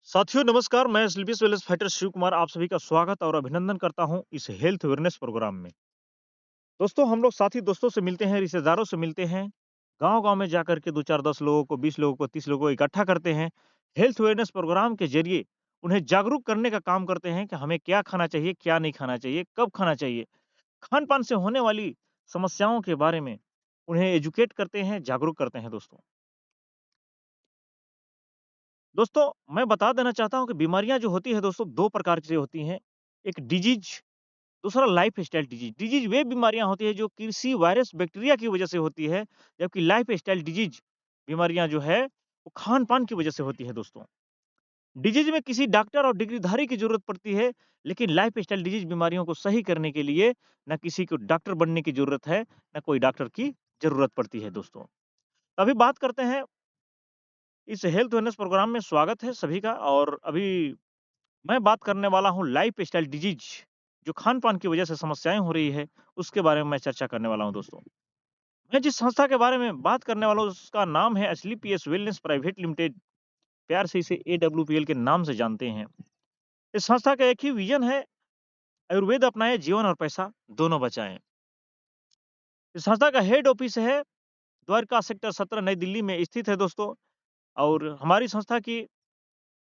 साथियों नमस्कार, मैं स्लीपियस वेलनेस फाइटर शिव कुमार आप सभी का स्वागत और अभिनंदन करता हूं इस हेल्थ अवेयरनेस प्रोग्राम में। दोस्तों हम लोग साथी दोस्तों से मिलते हैं, रिश्तेदारों से मिलते हैं, गाँव-गाँव में जाकर के 2 4 10 लोगों को, 20 लोगों को, 30 लोगों को इकट्ठा करते हैं। हेल्थ अवेयरनेस प्रोग्राम के ज़रिए उन्हें जागरूक करने का काम करते हैं कि हमें क्या खाना चाहिए, क्या नहीं खाना चाहिए, कब खाना चाहिए। खान-पान से होने वाली समस्याओं के बारे में उन्हें एजुकेट करते हैं, जागरूक करते हैं दोस्तों। दोस्तों, मैं बता देना चाहता हूँ कि बीमारियाँ जो होती हैं दोस्तों 2 प्रकार से होती हैं। एक डिजीज़, दूसरा लाइफ़स्टाइल डिजीज़। डिजीज़ वे बीमारियाँ होती हैं जो किसी वायरस, बैक्टीरिया की वजह से होती है, जबकि लाइफ़स्टाइल डिजीज़ बीमारियाँ जो है, वो खान-पान की वजह से होती है दोस्तों। डिजीज़ में किसी डॉक्टर और डिग्रीधारी की ज़रूरत पड़ती है, लेकिन लाइफ़स्टाइल डिजीज़ बीमारियों को सही करने के लिए ना किसी को डॉक्टर बनने की ज़रूरत है, ना कोई डॉक्टर की ज़रूरत पड़ती है दोस्तों। अभी बात करते हैं इस हेल्थ वेलनेस प्रोग्राम में स्वागत है सभी का और अभी मैं बात करने वाला हूँ लाइफ़स्टाइल डिजीज़ जो खान-पान की वजह से समस्याएँ हो रही है, उसके बारे में मैं चर्चा करने वाला हूँ दोस्तों। मैं जिस संस्था के बारे में बात करने वाला हूँ उसका नाम है एस्क्लेपियस वेलनेस प्राइवेट लिमिटेड, प्यार से इसे एडब्ल्यूपीएल के नाम से जानते हैं। इस संस्था का एक ही विज़न है, आयुर्वेद अपनाएँ, जीवन और पैसा दोनों बचाएँ। इस संस्था का हेड ऑफिस है द्वारका सेक्टर 17 नई दिल्ली में स्थित है दोस्तों और हमारी संस्था की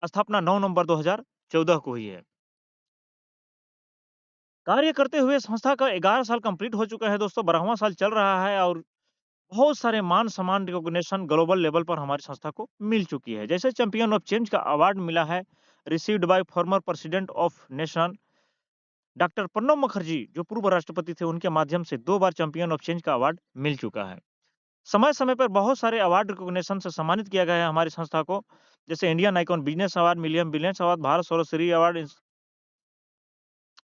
स्थापना 9 नवंबर 2014 को हुई है। कार्य करते हुए संस्था का 11 साल कंप्लीट हो चुका है दोस्तों, 12वाँ साल चल रहा है और बहुत सारे मान-सम्मान, रिकॉग्निशन ग्लोबल लेवल पर हमारी संस्था को मिल चुकी है। जैसे चैंपियन ऑफ चेंज का अवार्ड मिला है, received by former president of nation doctor Pranab Mukherjee, जो पूर्व राष्ट्रपति थे, उनके माध्यम से 2 बार चैंपियन ऑफ चेंज का अवार्ड मिल चुका है। समय-समय पर बहुत सारे अवार्ड रिकॉग्निशन से सम्मानित किया गया है हमारी संस्था को, जैसे Indian icon business award, million billions award, Bharat Sarvashrey award,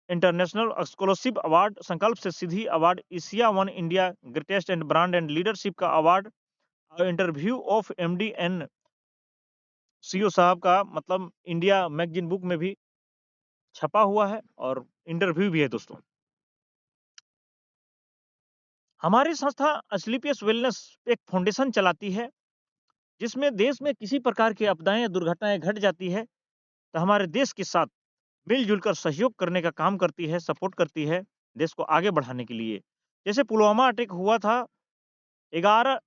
international scholarship award, Sankalp Se Siddhi award, Asia one India greatest and brand and leadership का award, interview of MD and CEO साहब का मतलब इंडिया मैगज़ीन बुक में भी छपा हुआ है और इंटरव्यू भी है दोस्तों। हमारी संस्था एस्क्लेपियस वेलनेस एक फाउंडेशन चलाती है, जिसमें देश में किसी प्रकार की आपदाएँ या दुर्घटनाएँ घट जाती है, तो हमारे देश के साथ मिल-जुल कर सहयोग करने का काम करती है, सपोर्ट करती है, देश को आगे बढ़ाने के लिए। जैसे पुलवामा अटैक हुआ था, 11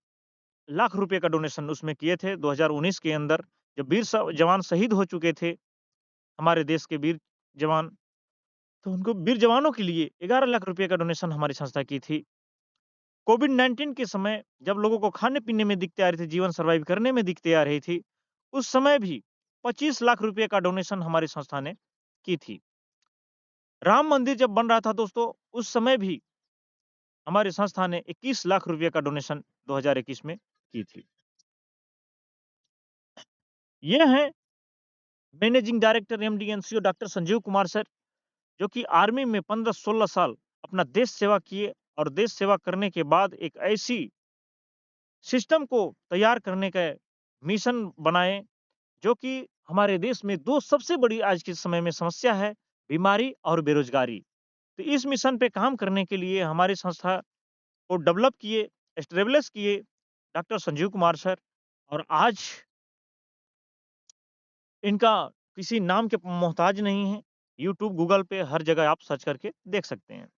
लाख रुपए का डोनेशन उसमें किए थे 2019 के अंदर, जब वीर जवान शहीद हो चुके थे, हमारे देश के वीर जवान, तो उनको वीर जवानों के लिए 11 लाख रुपए का डोनेशन हमारी संस्था की थी। कोविड-19 के समय जब लोगों को खाने-पीने में दिक्कतें आ रही थी, जीवन सर्वाइव करने में दिक्कतें आ रही थी, उस समय भी 25 लाख रुपए का डोनेशन हमारी संस्था ने की थी। राम मंदिर जब बन रहा था दोस्तों, उस समय भी हमारी संस्था ने 21 लाख रुपए का डोनेशन 2021 में की थी। ये हैं managing director MD NCO doctor Sanjeev Kumar sir, जो कि आर्मी में 15-16 साल अपना देश सेवा किए और देश सेवा करने के बाद एक ऐसी सिस्टम को तैयार करने का मिशन बनाए, जो कि हमारे देश में 2 सबसे बड़ी आज के समय में समस्या है, बीमारी और बेरोज़गारी। तो इस मिशन पे काम करने के लिए हमारी संस्था को डेवलप किए, एस्टेब्लिश किए डॉक्टर संजीव कुमार सर और आज इनका किसी नाम के मोहताज नहीं है। यूट्यूब, गूगल पे हर जगह आप सर्च करके देख सकते हैं।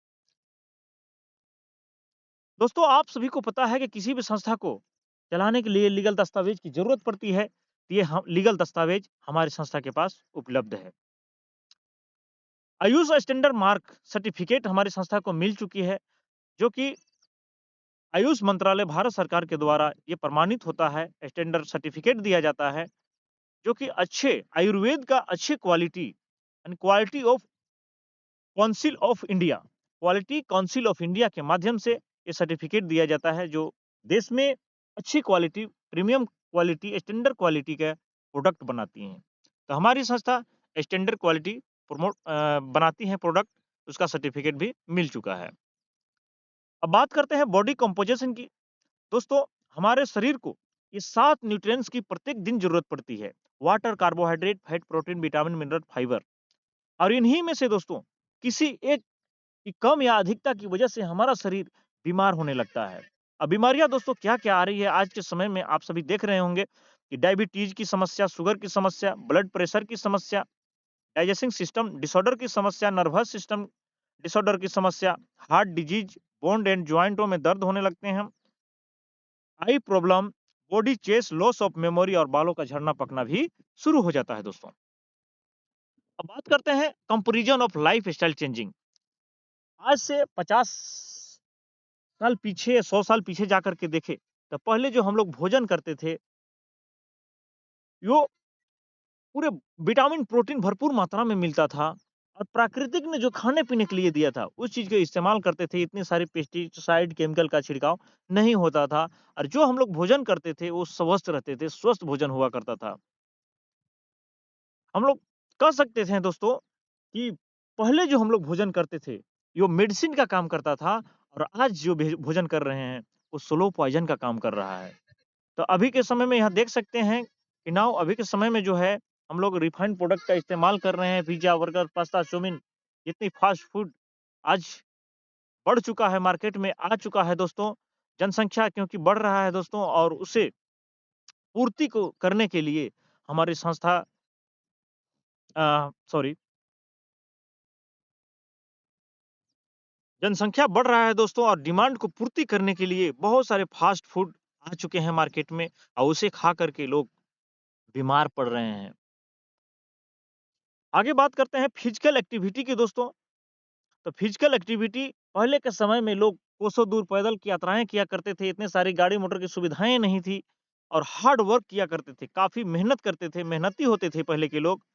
दोस्तों आप सभी को पता है कि किसी भी संस्था को चलाने के लिए लीगल दस्तावेज की ज़रूरत पड़ती है। तो ये हम लीगल दस्तावेज हमारी संस्था के पास उपलब्ध है। आयुष स्टैंडर्ड मार्क सर्टिफिकेट हमारी संस्था को मिल चुकी है, जो कि आयुष मंत्रालय भारत सरकार के द्वारा ये प्रमाणित होता है, स्टैंडर्ड सर्टिफिकेट दिया जाता है, जो कि अच्छे आयुर्वेद का अच्छे क्वालिटी यानी quality of quality council of India के माध्यम से ये सर्टिफिकेट दिया जाता है, जो देश में अच्छी quality, premium quality, standard quality का प्रोडक्ट बनाती हैं। तो हमारी संस्था स्टैंडर्ड क्वालिटी बनाती है प्रोडक्ट, उसका सर्टिफिकेट भी मिल चुका है। अब बात करते हैं बॉडी कंपोजिशन की। दोस्तों, हमारे शरीर को ये 7 न्यूट्रिएंट्स की प्रत्येक दिन ज़रूरत पड़ती है। Water, carbohydrate, fat, protein, vitamin, mineral, fibre और इन्हीं में से दोस्तों किसी एक की कम या अधिकता की वजह से हमारा शरीर बीमार होने लगता है। अब बीमारियाँ दोस्तों क्या-क्या आ रही है आज के समय में आप सभी देख रहे होंगे। कि डायबिटीज़ की समस्या, शुगर की समस्या, ब्लड प्रेशर की समस्या, डाइजेस्टिंग सिस्टम डिसऑर्डर की समस्या, नर्वस सिस्टम डिसऑर्डर की समस्या, हार्ट डिजीज़, बोन एंड जॉइंटों में दर्द होने लगते हैं, eye problem, body chest, loss of memory और बालों का झड़ना पकना भी शुरू हो जाता है दोस्तों। अब बात करते हैं कंपैरिजन ऑफ लाइफस्टाइल चेंजिंग। आज से 50 साल पीछे, 100 साल पीछे जाकर के देखें, तो पहले जो हम लोग भोजन करते थे, वो पूरे विटामिन, प्रोटीन भरपूर मात्रा में मिलता था और प्राकृतिक ने जो खाने-पीने के लिए दिया था, उस चीज़ का इस्तेमाल करते थे, इतने सारे पेस्टिसाइड, केमिकल का छिड़काव नहीं होता था और जो हम लोग भोजन करते थे, वो स्वस्थ रहते थे, स्वस्थ भोजन हुआ करता था। हम लोग कह सकते थे दोस्तों कि पहले जो हम लोग भोजन करते थे, यो मेडिसिन का काम करता था और आज जो भोजन कर रहे हैं, वो स्लो पॉइज़न का काम कर रहा है। तो अभी के समय में यहाँ देख सकते हैं कि नाउ अभी के समय में जो है, हम लोग रिफाइंड प्रोडक्ट का इस्तेमाल कर रहे हैं, पिज़्ज़ा, बर्गर, पास्ता, चाउमीन, जितनी फास्ट फूड आज बढ़ चुका है, मार्केट में आ चुका है दोस्तों। जनसंख्या क्योंकि बढ़ रहा है दोस्तों और उसे पूर्ति को करने के लिए हमारी संस्था सॉरी जनसंख्या बढ़ रहा है दोस्तों और डिमांड को पूर्ति करने के लिए बहुत सारे फास्ट फूड आ चुके हैं मार्केट में और उसे खा कर के लोग बीमार पड़ रहे हैं। आगे बात करते हैं फिजिकल एक्टिविटी की दोस्तों। तो फिजिकल एक्टिविटी पहले के समय में लोग कोसों दूर पैदल की यात्राएँ किया करते थे, इतने सारी गाड़ी मोटर की सुविधाएँ नहीं थी और हार्ड वर्क किया करते थे, काफ़ी मेहनत करते थे, मेहनती होते थे पहले के लोग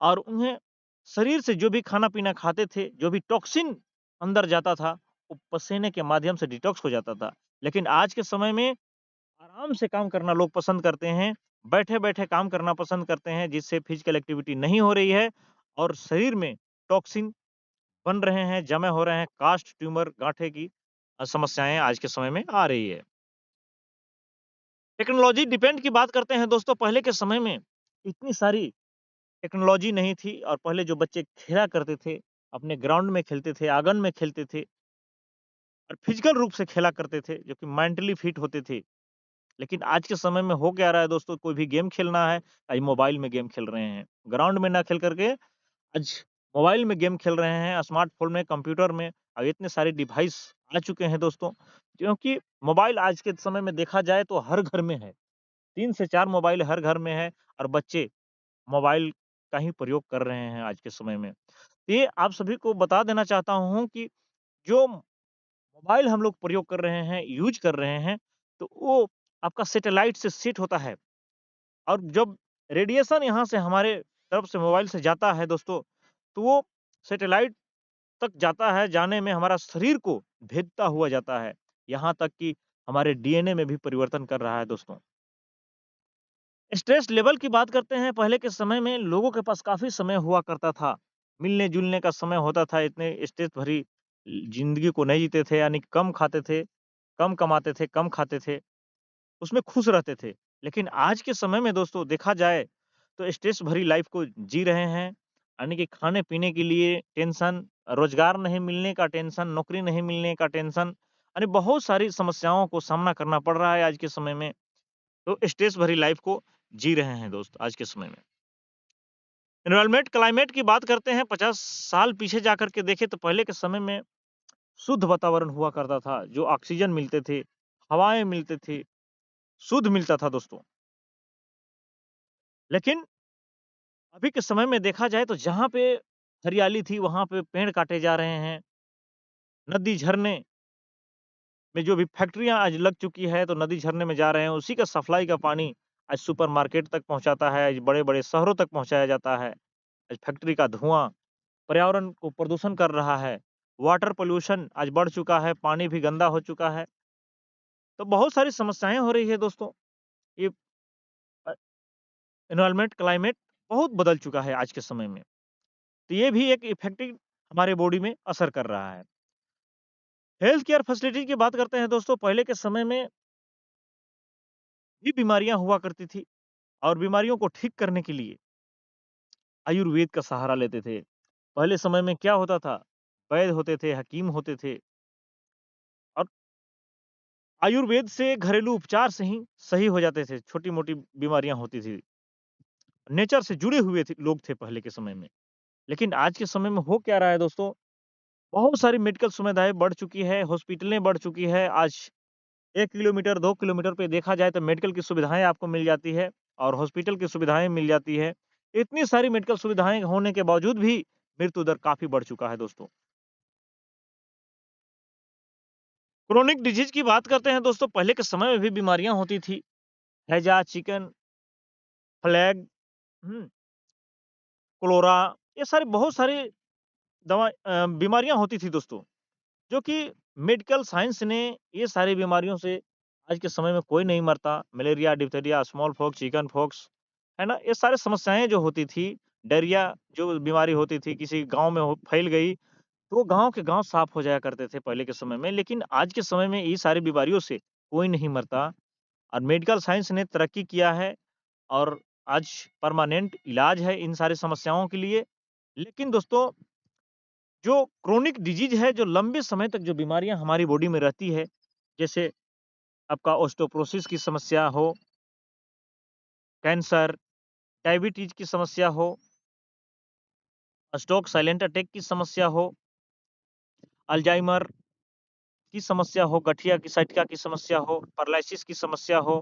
और उन्हें शरीर से जो भी खाना-पीना खाते थे, जो भी टॉक्सिन अंदर जाता था, वो पसीने के माध्यम से डिटॉक्स हो जाता था। लेकिन आज के समय में आराम से काम करना लोग पसंद करते हैं, बैठे-बैठे काम करना पसंद करते हैं, जिससे फिजिकल एक्टिविटी नहीं हो रही है और शरीर में टॉक्सिन बन रहे हैं, जमे हो रहे हैं, कास्ट, ट्यूमर, गाँठें की समस्याएँ आज के समय में आ रही है। टेक्नोलॉजी डिपेंड की बात करते हैं दोस्तों, पहले के समय में इतनी सारी टेक्नोलॉजी नहीं थी और पहले जो बच्चे खेला करते थे, अपने ग्राउंड में खेलते थे, आँगन में खेलते थे और फिजिकल रूप से खेला करते थे, जो कि मेंटली फिट होते थे। लेकिन आज के समय में हो क्या रहा है दोस्तों, कोई भी गेम खेलना है, आज मोबाइल में गेम खेल रहे हैं। ग्राउंड में ना खेल कर के आज मोबाइल में गेम खेल रहे हैं, स्मार्टफ़ोन में, कंप्यूटर में और इतने सारे डिवाइस आ चुके हैं दोस्तों, क्योंकि मोबाइल आज के समय में देखा जाए तो हर घर में है। 3 से 4 मोबाइल हर घर में है और बच्चे मोबाइल का ही प्रयोग कर रहे हैं आज के समय में। तो ये आप सभी को बता देना चाहता हूँ कि जो मोबाइल हम लोग प्रयोग कर रहे हैं, यूज़ कर रहे हैं, तो वो आपका सैटेलाइट से सेट होता है और जब रेडिएशन यहाँ से हमारे तरफ से मोबाइल से जाता है दोस्तों, तो वो सैटेलाइट तक जाता है, जाने में हमारा शरीर को भेदता हुआ जाता है। यहाँ तक कि हमारे डीएनए में भी परिवर्तन कर रहा है दोस्तों। स्ट्रेस लेवल की बात करते हैं, पहले के समय में लोगों के पास काफ़ी समय हुआ करता था। मिलने-जुलने का समय होता था, इतने स्ट्रेस भरी ज़िंदगी को नहीं जीते थे, यानी कम खाते थे, कम कमाते थे, कम खाते थे, उसमें खुश रहते थे। लेकिन आज के समय में दोस्तों देखा जाए, तो स्ट्रेस भरी लाइफ़ को जी रहे हैं, यानी कि खाने-पीने के लिए टेंशन, रोज़गार नहीं मिलने का टेंशन, नौकरी नहीं मिलने का टेंशन, यानी बहुत सारी समस्याओं को सामना करना पड़ रहा है आज के समय में। तो स्ट्रेस भरी लाइफ़ को जी रहे हैं दोस्त आज के समय में। एनवायरनमेंट, क्लाइमेट की बात करते हैं 50 साल पीछे जाकर के देखें तो पहले के समय में शुद्ध वातावरण हुआ करता था, जो ऑक्सीजन मिलते थे, हवाएँ मिलते थे, शुद्ध मिलता था दोस्तों। लेकिन अभी के समय में देखा जाए तो जहाँ पे हरियाली थी, वहाँ पे पेड़ काटे जा रहे हैं। नदी, झरने में जो भी फैक्ट्रियाँ आज लग चुकी है, तो नदी, झरने में जा रहे हैं, उसी का सप्लाई का पानी आज सुपरमार्केट तक पहुँचाता है, आज बड़े-बड़े शहरों तक पहुँचाया जाता है। आज फैक्ट्री का धुआँ पर्यावरण को प्रदूषण कर रहा है। वाटर पॉल्यूशन आज बढ़ चुका है, पानी भी गंदा हो चुका है। तो बहुत सारी समस्याएँ हो रही है दोस्तों। ये अ, एनवायरनमेंट, क्लाइमेट बहुत बदल चुका है आज के समय में। तो ये भी एक इफेक्टिव हमारे बॉडी में असर कर रहा है। हेल्थ केयर फैसिलिटी की बात करते हैं दोस्तों, पहले के समय में भी बीमारियाँ हुआ करती थी और बीमारियों को ठीक करने के लिए आयुर्वेद का सहारा लेते थे। पहले समय में क्या होता था? वैद्य होते थे, हकीम होते थे और आयुर्वेद से, घरेलू उपचार से ही सही हो जाते थे, छोटी-मोटी बीमारियाँ होती थी। नेचर से जुड़े हुए थे लोग थे पहले के समय में। लेकिन आज के समय में हो क्या रहा है दोस्तों, बहुत सारी मेडिकल सुविधाएँ बढ़ चुकी है, हॉस्पिटलें बढ़ चुकी है। आज 1 किलोमीटर, 2 किलोमीटर पे देखा जाए तो मेडिकल की सुविधाएँ आपको मिल जाती है और हॉस्पिटल की सुविधाएँ मिल जाती है। इतनी सारी मेडिकल सुविधाएँ होने के बावजूद भी मृत्यु दर काफ़ी बढ़ चुका है दोस्तों। क्रोनिक डिजीज़ की बात करते हैं दोस्तों, पहले के समय में भी बीमारियाँ होती थी। हैजा, चिकन, प्लेग, हुँ, कोलोरा, ये सारी बहुत सारी बीमारियाँ होती थी दोस्तों। जो कि मेडिकल साइंस ने ये सारी बीमारियों से आज के समय में कोई नहीं मरता। Malaria, diphtheria, small pox, chicken pox, है ना? ये सारी समस्याएँ जो होती थी, डायरिया जो बीमारी होती थी, किसी गाँव में हो फैल गई, तो वो गाँव के गाँव साफ़ हो जाया करते थे पहले के समय में। लेकिन आज के समय में ये सारी बीमारियों से कोई नहीं मरता और मेडिकल साइंस ने तरक्की किया है और आज परमानेंट इलाज है इन सारी समस्याओं के लिए। लेकिन दोस्तों, जो क्रोनिक डिजीज़ है, जो लंबे समय तक जो बीमारियाँ हमारी बॉडी में रहती है, जैसे आपका ओस्टोपोरोसिस की समस्या हो, कैंसर, डायबिटीज़ की समस्या हो, स्ट्रोक साइलेंट अटैक की समस्या हो, अल्जाइमर की समस्या हो, गठिया की साइटिका की समस्या हो, पैरालिसिस की समस्या हो,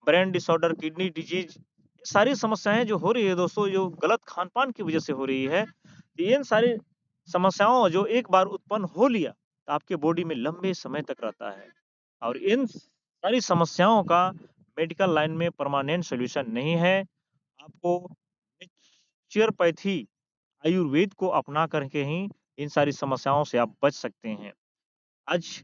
ब्रेन डिसऑर्डर, किडनी डिजीज़, ये सारी समस्याएँ जो हो रही है दोस्तों, जो गलत खान-पान की वज़ह से हो रही है, तो इन सारी समस्याओं जो एक बार उत्पन्न हो लिया, तो आपके बॉडी में लंबे समय तक रहता है और इन सारी समस्याओं का मेडिकल लाइन में परमानेंट सॉल्यूशन नहीं है। आपको नेचुरोपैथी, आयुर्वेद को अपना करके ही इन सारी समस्याओं से आप बच सकते हैं। आज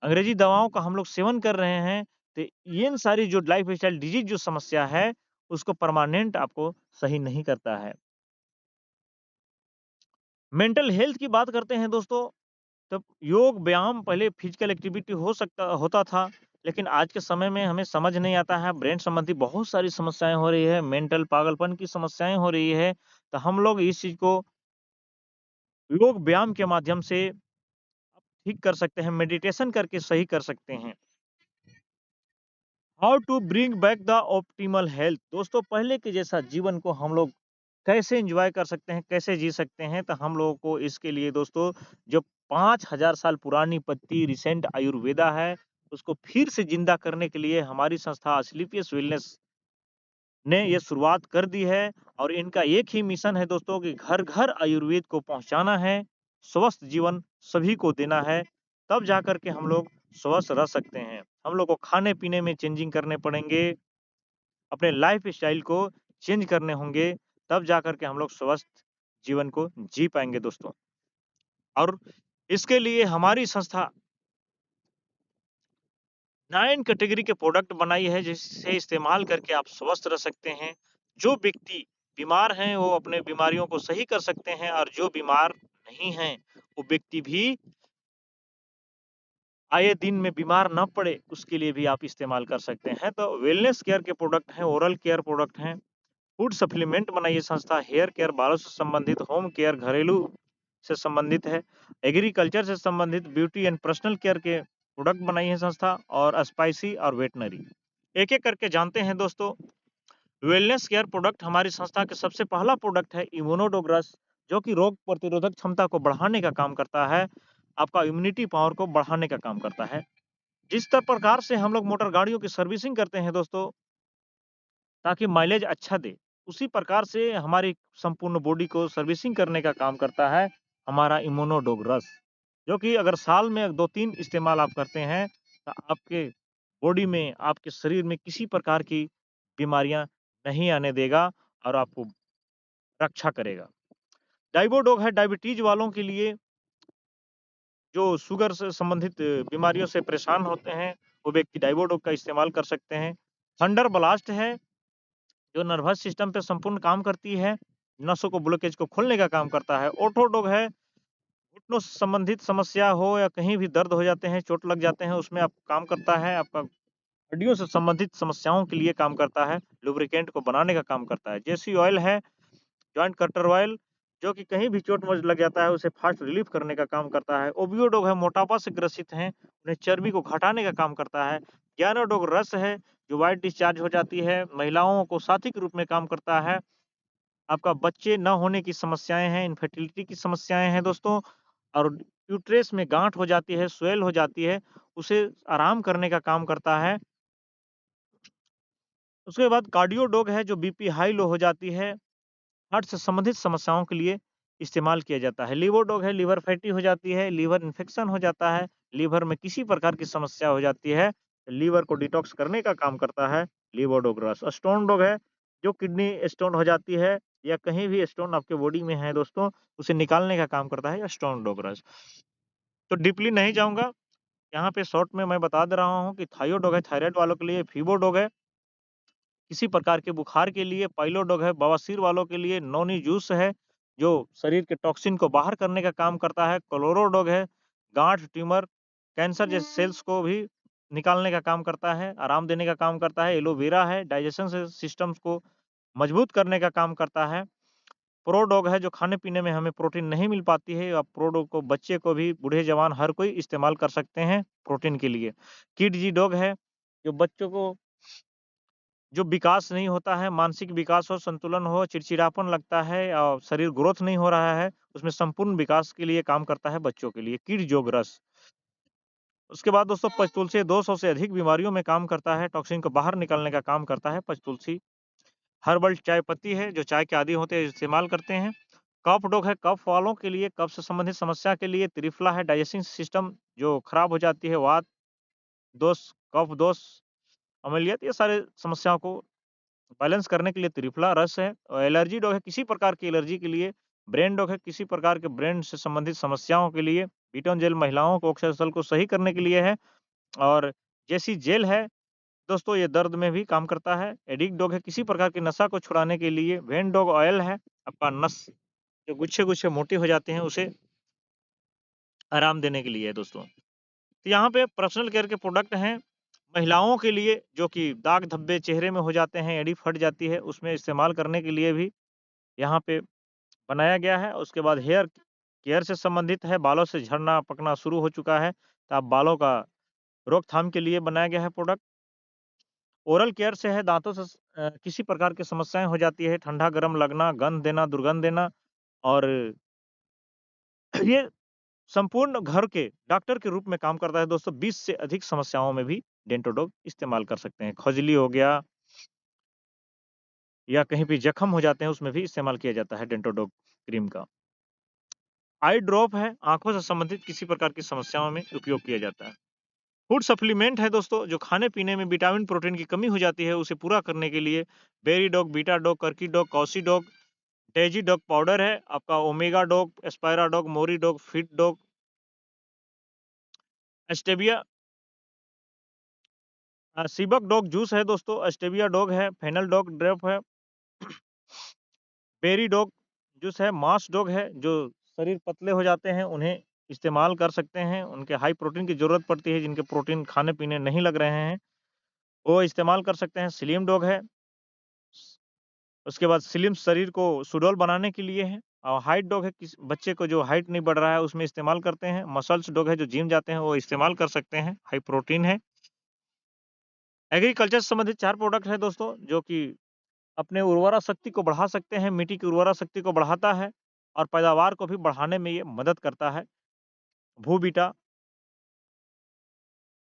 अंग्रेजी दवाओं का हम लोग सेवन कर रहे हैं, तो इन सारी जो लाइफ़स्टाइल डिजीज़ जो समस्या है, उसको परमानेंट आपको सही नहीं करता है। मेंटल हेल्थ की बात करते हैं दोस्तों, तब योग, व्यायाम पहले फिज़िकल एक्टिविटी होता था, लेकिन आज के समय में हमें समझ नहीं आता है, ब्रेन संबंधी बहुत सारी समस्याएँ हो रही है, मेंटल पागलपन की समस्याएँ हो रही है, तो हम लोग इस चीज़ को योग, व्यायाम के माध्यम से ठीक कर सकते हैं, मेडिटेशन करके सही कर सकते हैं। How to bring back the optimal health, दोस्तों पहले के जैसा जीवन को हम लोग कैसे एंजॉय कर सकते हैं, कैसे जी सकते हैं, तो हम लोगों को इसके लिए दोस्तों जो 5000 साल पुरानी पद्धति रिसेंट आयुर्वेदा है, उसको फिर से जिंदा करने के लिए हमारी संस्था स्लीपियस वेलनेस ने ये शुरुआत कर दी है और इनका एक ही मिशन है दोस्तों कि घर-घर आयुर्वेद को पहुँचाना है, स्वस्थ जीवन सभी को देना है, तब जाकर के हम लोग स्वस्थ रह सकते हैं। हम लोग को खाने-पीने में चेंजिंग करने पड़ेंगे, अपने लाइफ़स्टाइल को चेंज करने होंगे, तब जाकर के हम लोग स्वस्थ जीवन को जी पाएँगे दोस्तों। और इसके लिए हमारी संस्था 9 कैटेगरी के प्रोडक्ट बनाई है जिसे इस्तेमाल करके आप स्वस्थ रह सकते हैं। जो व्यक्ति बीमार हैं वो अपने बीमारियों को सही कर सकते हैं और जो बीमार नहीं हैं, वो व्यक्ति भी आए दिन में बीमार ना पड़े, उसके लिए भी आप इस्तेमाल कर सकते हैं। तो वेलनेस केयर के प्रोडक्ट हैं, ओरल केयर प्रोडक्ट हैं, फूड सप्लीमेंट बनाई है संस्था, हेयर केयर, बालों से संबंधित, होम केयर, घरेलू से संबंधित है, एग्रीकल्चर से संबंधित, ब्यूटी एंड पर्सनल केयर के प्रोडक्ट बनाई है संस्था और स्पाइसी और वेटनरी। एक-एक करके जानते हैं दोस्तों। वेलनेस केयर प्रोडक्ट हमारी संस्था के सबसे पहला प्रोडक्ट है इम्यूनोडोग्रास, जो कि रोग प्रतिरोधक क्षमता को बढ़ाने का काम करता है, आपका इम्यूनिटी पावर को बढ़ाने का काम करता है। जिस प्रकार से हम लोग मोटर गाड़ियों की सर्विसिंग करते हैं दोस्तों, ताकि माइलेज अच्छा दे, उसी प्रकार से हमारी संपूर्ण बॉडी को सर्विसिंग करने का काम करता है हमारा इम्यूनोडोग्रास, जो कि अगर साल में 2-3 इस्तेमाल आप करते हैं, तो आपके बॉडी में, आपके शरीर में किसी प्रकार की बीमारियाँ नहीं आने देगा और आपको रक्षा करेगा। डाइबोडोग है डायबिटीज़ वालों के लिए, जो शुगर से संबंधित बीमारियों से परेशान होते हैं, वो व्यक्ति डाइबोडोग का इस्तेमाल कर सकते हैं। थंडर ब्लास्ट है, जो नर्वस सिस्टम पे संपूर्ण काम करती है, नसों को ब्लॉकेज को खोलने का काम करता है। ऑर्थोडॉग है, घुटनों से संबंधित समस्या हो या कहीं भी दर्द हो जाते हैं, चोट लग जाते हैं, उसमें आप काम करता है। आपका हड्डियों से संबंधित समस्याओं के लिए काम करता है, लुब्रिकेंट को बनाने का काम करता है। जेसी ऑयल है, जॉइंट कटर ऑयल, जो कि कहीं भी चोट-मोच लग जाता है, उसे फास्ट रिलीफ करने का काम करता है। ओबियो डॉग है, मोटापा से ग्रसित हैं, उन्हें चर्बी को घटाने का काम करता है। ग्यानो डॉग रस है, जो व्हाइट डिस्चार्ज हो जाती है, महिलाओं को साथी के रूप में काम करता है। आपका बच्चे न होने की समस्याएँ हैं, इनफर्टिलिटी की समस्याएँ हैं दोस्तों और यूट्रस में गाँठ हो जाती है, स्वेल हो जाती है, उसे आराम करने का काम करता है। उसके बाद कार्डियो डॉग है, जो बीपी हाई लो हो जाती है, हार्ट से संबंधित समस्याओं के लिए इस्तेमाल किया जाता है। लिवर डॉग है, लिवर फैटी हो जाती है, लिवर इन्फेक्शन हो जाता है, लिवर में किसी प्रकार की समस्या हो जाती है, लिवर को डिटॉक्स करने का काम करता है लिवर डॉग रस। स्टोन डॉग है, जो किडनी स्टोन हो जाती है या कहीं भी स्टोन आपके बॉडी में है दोस्तों, उसे निकालने का काम करता है स्टोन डॉग रस। तो डीपली नहीं जाऊँगा, यहाँ पे शॉर्ट में मैं बता दे रहा हूँ कि थाइयो डॉग है, थायराइड वालों के लिए, फीबो डॉग है, किसी प्रकार के बुखार के लिए, पाइलो डॉग है, बवासीर वालों के लिए, नोनी जूस है, जो शरीर के टॉक्सिन को बाहर करने का काम करता है, क्लोरो डॉग है, गाँठ, ट्यूमर, कैंसर जैसे सेल्स को भी निकालने का काम करता है, आराम देने का काम करता है, एलोवेरा है, डाइजेशन सिस्टम्स को मजबूत करने का काम करता है। प्रो डॉग है, जो खाने-पीने में हमें प्रोटीन नहीं मिल पाती है, अब प्रो डॉग को बच्चे को भी, बूढ़े जवान हर कोई इस्तेमाल कर सकते हैं प्रोटीन के लिए। किड जी डॉग है, जो बच्चों को जो विकास नहीं होता है, मानसिक विकास हो, संतुलन हो, चिड़चिड़ापन लगता है शरीर ग्रोथ नहीं हो रहा है, उसमें संपूर्ण विकास के लिए काम करता है बच्चों के लिए, किड जोग रस। उसके बाद दोस्तों पचतुलसी 200 से अधिक बीमारियों में काम करता है, टॉक्सिन को बाहर निकालने का काम करता है पचतुलसी। हर्बल चाय पत्ती है, जो चाय के आदी होते हैं, इस्तेमाल करते हैं। कफ डॉग है, कफ वालों के लिए, कफ से संबंधित समस्या के लिए। त्रिफला है, डाइजेस्टिव सिस्टम जो खराब हो जाती है, वात, दोष, कफ दोष, अम्लीयत, ये सारे समस्याओं को बैलेंस करने के लिए त्रिफला रस है और एलर्जी डॉग है किसी प्रकार की एलर्जी के लिए, ब्रेन डॉग है किसी प्रकार के ब्रेन से संबंधित समस्याओं के लिए, कीटोन जेल महिलाओं को ऑक्सीजन को सही करने के लिए है और जैसी जेल है दोस्तों ये दर्द में भी काम करता है। एडिक्ट डॉग है किसी प्रकार की नशा को छुड़ाने के लिए, वेन डॉग ऑयल है आपका नस जो गुच्छे-गुच्छे मोटे हो जाते हैं उसे आराम देने के लिए है दोस्तों। तो यहाँ पे पर्सनल केयर के प्रोडक्ट हैं, महिलाओं के लिए जो कि दाग-धब्बे चेहरे में हो जाते हैं, एड़ी फट जाती है, उसमें इस्तेमाल करने के लिए भी यहाँ पे बनाया गया है। उसके बाद हेयर केयर से संबंधित है, बालों से झड़ना, पकना शुरू हो चुका है, तो आप बालों का रोकथाम के लिए बनाया गया है प्रोडक्ट। ओरल केयर से है, दाँतों से किसी प्रकार की समस्याएँ हो जाती है, ठंडा-गरम लगना, गंध देना, दुर्गंध देना और ये संपूर्ण घर के डॉक्टर के रूप में काम करता है दोस्तों, 20 से अधिक समस्याओं में भी डेंटोडॉग इस्तेमाल कर सकते हैं। खुजली हो गया या कहीं भी जख्म हो जाते हैं, उसमें भी इस्तेमाल किया जाता है डेंटोडॉग क्रीम का। आई ड्रॉप है, आँखों से संबंधित किसी प्रकार की समस्याओं में उपयोग किया जाता है। फूड सप्लीमेंट है दोस्तों, जो खाने-पीने में विटामिन, प्रोटीन की कमी हो जाती है, उसे पूरा करने के लिए बेरी डॉग, बीटा डॉग, कर्की डॉग, कॉसी डॉग, डेजी डॉग पाउडर है, आपका ओमेगा डॉग, एस्पायरा डॉग, मोरी dog, fit dog, stevia seabuck dog juice है दोस्तों, स्टेविया डॉग है, फेनल डॉग ड्रॉप है, बेरी डॉग जूस है, मास डॉग है, जो शरीर पतले हो जाते हैं, उन्हें इस्तेमाल कर सकते हैं, उनके हाई प्रोटीन की ज़रूरत पड़ती है, जिनके प्रोटीन खाने-पीने नहीं लग रहे हैं, वो इस्तेमाल कर सकते हैं। स्लिम डॉग है, उसके बाद स्लिम शरीर को सुडौल बनाने के लिए है और हाइट डॉग है, किस बच्चे को जो हाइट नहीं बढ़ रहा है, उसमें इस्तेमाल करते हैं। मसल्स डॉग है, जो जिम जाते हैं, वो इस्तेमाल कर सकते हैं, हाई प्रोटीन है। एग्रीकल्चर से संबंधित 4 प्रोडक्ट है दोस्तों, जो कि अपने उर्वरा शक्ति को बढ़ा सकते हैं, मिट्टी की उर्वरा शक्ति को बढ़ाता है और पैदावार को भी बढ़ाने में ये मदद करता है। भूबीटा,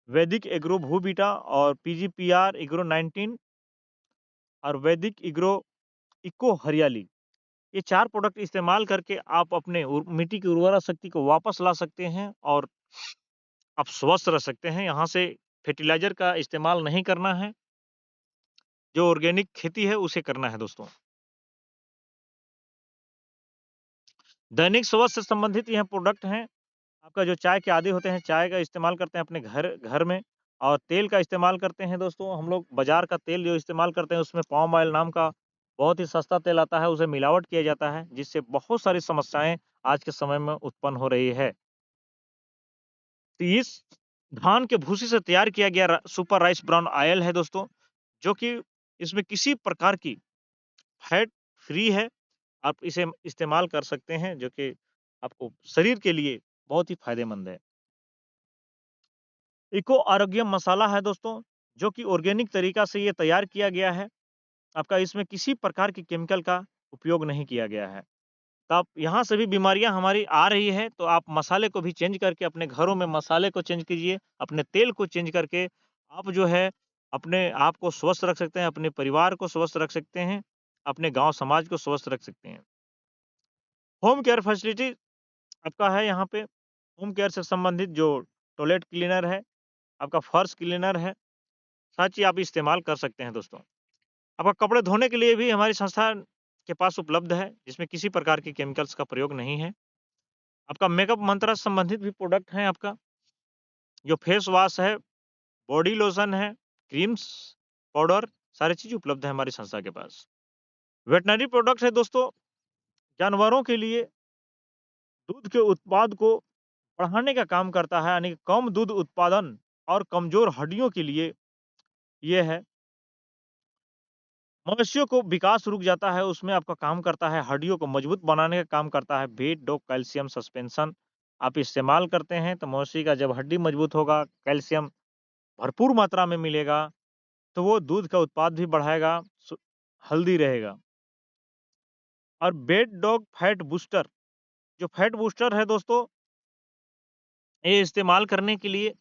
वैदिक एग्रो भूबीटा और पीजीपीआर एग्रो 19 और वैदिक एग्रो इको हरियाली। ये 4 प्रोडक्ट इस्तेमाल करके आप अपने मिट्टी की उर्वरा शक्ति को वापस ला सकते हैं और आप स्वस्थ रह सकते हैं। यहाँ से फर्टिलाइज़र का इस्तेमाल नहीं करना है, जो ऑर्गेनिक खेती है उसे करना है दोस्तों। दैनिक स्वास्थ्य से संबंधित यह प्रोडक्ट हैं। आपका जो चाय के आदी होते हैं, चाय का इस्तेमाल करते हैं अपने घर घर में और तेल का इस्तेमाल करते हैं दोस्तों। हम लोग बाज़ार का तेल जो इस्तेमाल करते हैं उसमें पाम ऑयल नाम का बहुत ही सस्ता तेल आता है, उसे मिलावट किया जाता है, जिससे बहुत सारी समस्याएँ आज के समय में उत्पन्न हो रही है। तो इस धान के भूसी से तैयार किया गया सुपर राइस ब्राउन ऑयल है दोस्तों, जो कि इसमें किसी प्रकार की फैट फ्री है, आप इसे इस्तेमाल कर सकते हैं, जो कि आपको शरीर के लिए बहुत ही फ़ायदेमंद है। इको आरोग्य मसाला है दोस्तों, जो कि ऑर्गेनिक तरीका से ये तैयार किया गया है। आपका इसमें किसी प्रकार की केमिकल का उपयोग नहीं किया गया है। तो आप यहाँ से भी बीमारियाँ हमारी आ रही है, तो आप मसाले को भी चेंज करके अपने घरों में मसाले को चेंज कीजिए, अपने तेल को चेंज करके आप जो है, अपने आप को स्वस्थ रख सकते हैं, अपने परिवार को स्वस्थ रख सकते हैं, अपने गाँव समाज को स्वस्थ रख सकते हैं। होम केयर फैसिलिटी आपका है यहाँ पे, होम केयर से संबंधित जो टॉयलेट क्लीनर है, आपका फर्श क्लीनर है, सारी चीज़ आप इस्तेमाल कर सकते हैं दोस्तों। आपका कपड़े धोने के लिए भी हमारी संस्था के पास उपलब्ध है, जिसमें किसी प्रकार के केमिकल्स का प्रयोग नहीं है। आपका मेकअप मंत्रा से संबंधित भी प्रोडक्ट हैं आपका, जो फेस वॉश है, बॉडी लोशन है, क्रीम्स, पाउडर, सारी चीज़ उपलब्ध है हमारी संस्था के पास। वेटरनरी प्रोडक्ट है दोस्तों, जानवरों के लिए दूध के उत्पाद को बढ़ाने का काम करता है, यानी कम दूध उत्पादन और कमज़ोर हड्डियों के लिए ये है। मवेशियों को विकास रुक जाता है, उसमें आपका काम करता है, हड्डियों को मजबूत बनाने का काम करता है। बीट डॉग कैल्शियम सस्पेंशन आप इस्तेमाल करते हैं, तो मवेशी का जब हड्डी मजबूत होगा, कैल्शियम भरपूर मात्रा में मिलेगा, तो वो दूध का उत्पाद भी बढ़ाएगा, हेल्दी रहेगा। और बेड डॉग फैट बूस्टर, जो फैट बूस्टर है दोस्तों, ये इस्तेमाल करने के लिए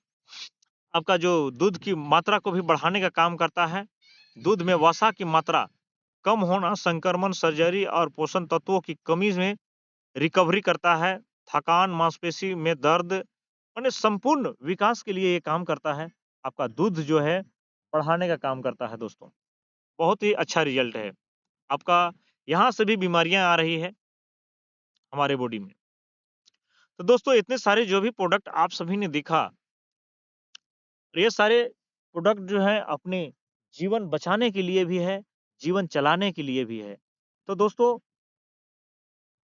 आपका जो दूध की मात्रा को भी बढ़ाने का काम करता है। दूध में वसा की मात्रा कम होना, संक्रमण, सर्जरी और पोषण तत्वों की कमी में रिकवरी करता है। थकान, मांसपेशी में दर्द, माने संपूर्ण विकास के लिए ये काम करता है। आपका दूध जो है, बढ़ाने का काम करता है दोस्तों। बहुत ही अच्छा रिज़ल्ट है। आपका यहाँ से भी बीमारियाँ आ रही है हमारे बॉडी में। तो दोस्तों इतने सारे जो भी प्रोडक्ट आप सभी ने देखा, ये सारे प्रोडक्ट जो हैं अपने जीवन बचाने के लिए भी है, जीवन चलाने के लिए भी है। तो दोस्तों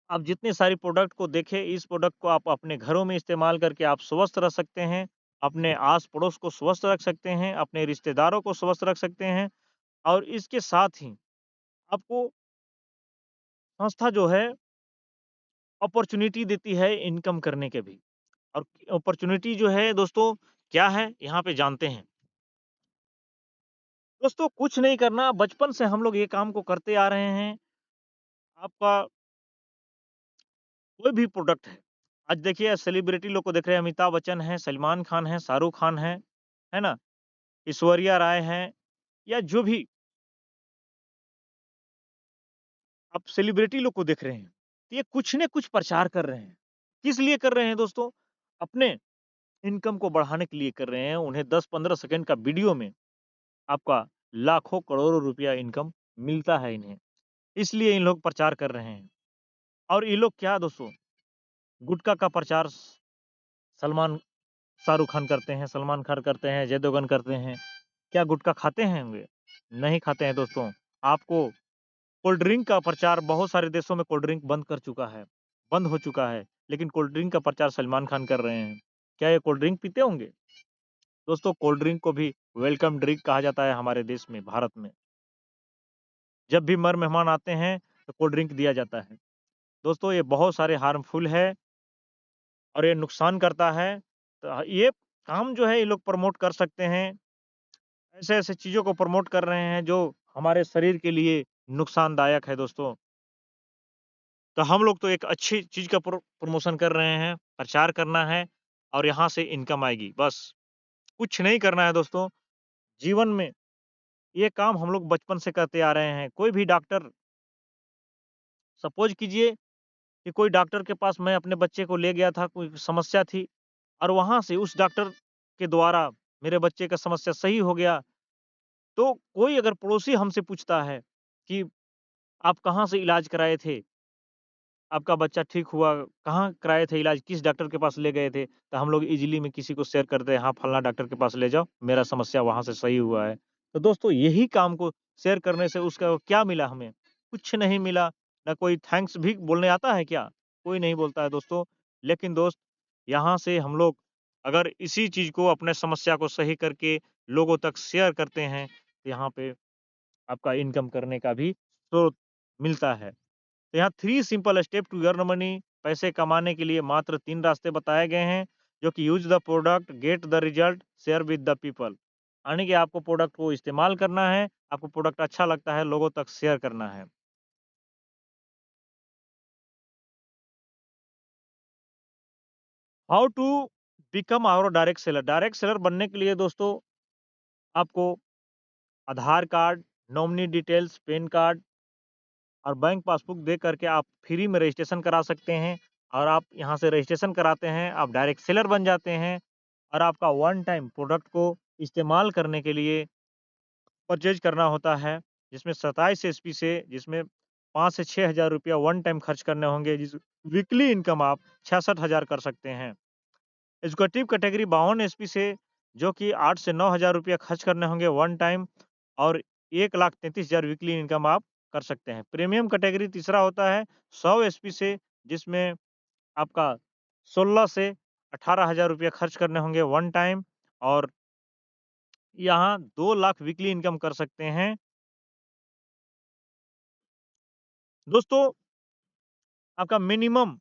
आप जितने सारे प्रोडक्ट को देखें, इस प्रोडक्ट को आप अपने घरों में इस्तेमाल करके आप स्वस्थ रह सकते हैं, अपने आस-पड़ोस को स्वस्थ रख सकते हैं, अपने रिश्तेदारों को स्वस्थ रख सकते हैं और इसके साथ ही आपको संस्था जो है अपॉर्च्युनिटी देती है इनकम करने के भी। और अपॉर्च्युनिटी जो है दोस्तों क्या है? यहाँ पे जानते हैं। दोस्तों कुछ नहीं करना, बचपन से हम लोग ये काम को करते आ रहे हैं। आपका कोई भी प्रोडक्ट है, आज देखिए सेलिब्रिटी लोग को देख रहे हैं, अमिताभ बच्चन हैं, सलमान खान हैं, शाहरुख खान हैं, है ना? ऐश्वर्या राय हैं या जो भी आप सेलिब्रिटी लोग को देख रहे हैं, तो ये कुछ न कुछ प्रचार कर रहे हैं। किस लिए कर रहे हैं दोस्तों? अपने इनकम को बढ़ाने के लिए कर रहे हैं। उन्हें 10-15 सेकंड का वीडियो में आपका लाखों, करोड़ों रुपया इनकम मिलता है इन्हें। इसलिए इन लोग प्रचार कर रहे हैं। और ये लोग क्या दोस्तों, गुटखा का प्रचार सलमान शाहरुख खान करते हैं, सलमान खान करते हैं, अजय देवगन करते हैं। क्या गुटखा खाते हैं वे? नहीं खाते हैं दोस्तों। आपको कोल्ड ड्रिंक का प्रचार बहुत सारे देशों में कोल्ड ड्रिंक बंद कर चुका है, बंद हो चुका है, लेकिन कोल्ड ड्रिंक का प्रचार सलमान खान कर रहे हैं। क्या ये कोल्ड ड्रिंक पीते होंगे? दोस्तों कोल्ड ड्रिंक को भी वेलकम ड्रिंक कहा जाता है हमारे देश में, भारत में। जब भी मर मेहमान आते हैं, तो कोल्ड ड्रिंक दिया जाता है। दोस्तों ये बहुत सारे हार्मफुल है और ये नुकसान करता है। तो ये काम जो है ये लोग प्रमोट कर सकते हैं। ऐसे-ऐसे चीज़ों को प्रमोट कर रहे हैं जो हमारे शरीर के लिए नुकसानदायक है दोस्तों। तो हम लोग तो एक अच्छी चीज़ का प्रमोशन कर रहे हैं, प्रचार करना है और यहाँ से इनकम आएगी, बस। कुछ नहीं करना है दोस्तों। जीवन में ये काम हम लोग बचपन से करते आ रहे हैं। कोई भी डॉक्टर सपोज़ कीजिए कि कोई डॉक्टर के पास मैं अपने बच्चे को ले गया था, कोई समस्या थी और वहाँ से उस डॉक्टर के द्वारा मेरे बच्चे का समस्या सही हो गया। तो कोई अगर पड़ोसी हमसे पूछता है कि आप कहाँ से इलाज कराए थे? आपका बच्चा ठीक हुआ, कहाँ कराए थे इलाज? किस डॉक्टर के पास ले गए थे? तो हम लोग ईज़िली में किसी को शेयर करते हैं, हाँ, फलाना डॉक्टर के पास ले जाओ, मेरा समस्या वहाँ से सही हुआ है। तो दोस्तों यही काम को शेयर करने से उसका क्या मिला हमें? कुछ नहीं मिला, ना कोई थैंक्स भी बोलने आता है क्या? कोई नहीं बोलता है दोस्तों। लेकिन दोस्त यहाँ से हम लोग अगर इसी चीज़ को अपने समस्या को सही करके लोगों तक शेयर करते हैं, तो यहाँ पे आपका इनकम करने का भी स्रोत मिलता है। तो यहाँ 3 simple step to earn money, पैसे कमाने के लिए मात्र 3 रास्ते बताए गए हैं, जो कि use the product, get the result, share with the people. यानी कि आपको प्रोडक्ट को इस्तेमाल करना है, आपको प्रोडक्ट अच्छा लगता है, लोगों तक शेयर करना है। How to become our direct seller? Direct seller बनने के लिए दोस्तों आपको Aadhaar card, nominee details, PAN card और बैंक पासबुक दे करके आप फ्री में रजिस्ट्रेशन करा सकते हैं और आप यहाँ से रजिस्ट्रेशन कराते हैं, आप डायरेक्ट सेलर बन जाते हैं और आपका वन टाइम प्रोडक्ट को इस्तेमाल करने के लिए परचेज़ करना होता है, जिसमें 27 एसपी से जिसमें 5 से 6,000 रुपया वन टाइम खर्च करने होंगे, जिस वीकली इनकम आप 66,000 कर सकते हैं। एजुकेटिव कैटेगरी 52 एसपी से जो कि 8 से 9,000 रुपया खर्च करने होंगे वन टाइम और 1,33,000 वीकली इनकम आप कर सकते हैं। प्रीमियम कैटेगरी तीसरा होता है 100 एसपी से जिसमें आपका 16 से 18,000 रुपया खर्च करने होंगे वन टाइम और यहाँ 2 लाख वीकली इनकम कर सकते हैं। दोस्तों, आपका मिनिमम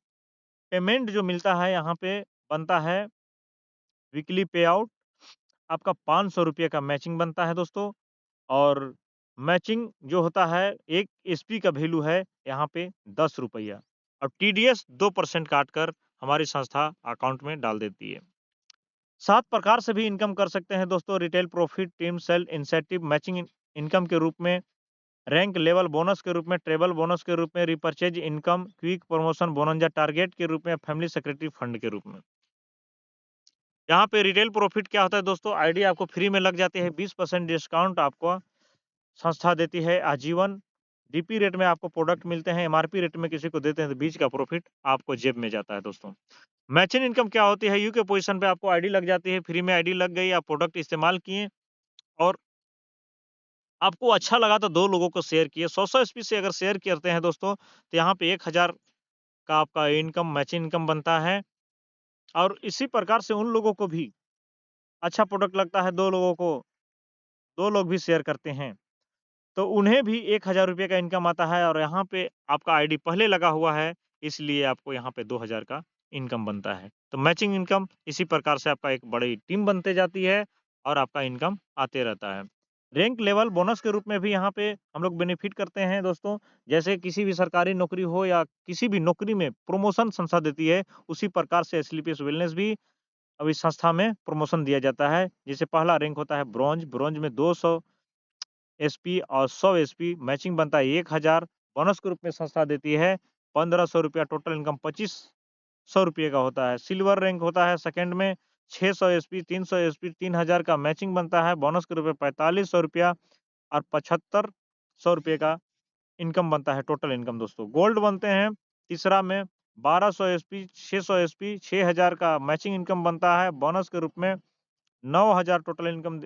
पेमेंट जो मिलता है यहाँ पे बनता है वीकली पे आउट आपका ₹500 का मैचिंग बनता है दोस्तों और मैचिंग जो होता है 1 एसपी का वैल्यू है यहाँ पे ₹10 और टीडीएस 2% काटकर हमारी संस्था अकाउंट में डाल देती है। 7 प्रकार से भी इनकम कर सकते हैं दोस्तों retail profit, team sale, incentive, matching income के रूप में, रैंक लेवल बोनस के रूप में, ट्रेवल बोनस के रूप में, repurchase income, quick promotion bonus या टारगेट के रूप में, फैमिली सेक्रेटरी फंड के रूप में। यहाँ पे रिटेल प्रॉफिट क्या होता है दोस्तों, आईडी आपको फ्री में लग जाती है, 20% डिस्काउंट आपको संस्था देती है आजीवन। डीपी रेट में आपको प्रोडक्ट मिलते हैं, एमआरपी रेट में किसी को देते हैं तो बीच का प्रॉफिट आपको जेब में जाता है दोस्तों। मैचिंग इनकम क्या होती है, यू के पोजीशन पे आपको आईडी लग जाती है, फ्री में आईडी लग गई, आप प्रोडक्ट इस्तेमाल किए और आपको अच्छा लगा तो 2 लोगों को शेयर किए। 100-100 एसपी से अगर शेयर करते हैं दोस्तों, तो यहाँ पे 1,000 का आपका इनकम मैचिंग इनकम बनता है और इसी प्रकार से उन लोगों को भी अच्छा प्रोडक्ट लगता है, 2 लोगों को 2 लोग भी शेयर करते हैं। तो उन्हें भी ₹1,000 का इनकम आता है और यहाँ पे आपका आईडी पहले लगा हुआ है, इसलिए आपको यहाँ पे 2,000 का इनकम बनता है। तो मैचिंग इनकम इसी प्रकार से आपका एक बड़ी टीम बनते जाती है और आपका इनकम आते रहता है। रैंक लेवल बोनस के रूप में भी यहाँ पे हम लोग बेनिफिट करते हैं दोस्तों। जैसे किसी भी सरकारी नौकरी हो या किसी भी नौकरी में प्रमोशन संस्था देती है, उसी प्रकार से एसलीपीएस वेलनेस भी अब इस संस्था में प्रमोशन दिया जाता है। जैसे पहला रैंक होता है ब्रोंज, ब्रोंज में 200 एसपी और 100 एसपी मैचिंग बनता है 1000 बोनस के रूप में संस्था देती है ₹1,500 टोटल इनकम ₹2,500 का होता है। सिल्वर रैंक होता है सेकंड में 600 एसपी 300 एसपी 3000 का मैचिंग बनता है बोनस के रूप में ₹4,500 और ₹7,500 का इनकम बनता है टोटल इनकम दोस्तों। गोल्ड बनते हैं तीसरा में 1200 एसपी 600 एसपी 6000 का मैचिंग इनकम बनता है बोनस के रूप में 9,000 टोटल इनकम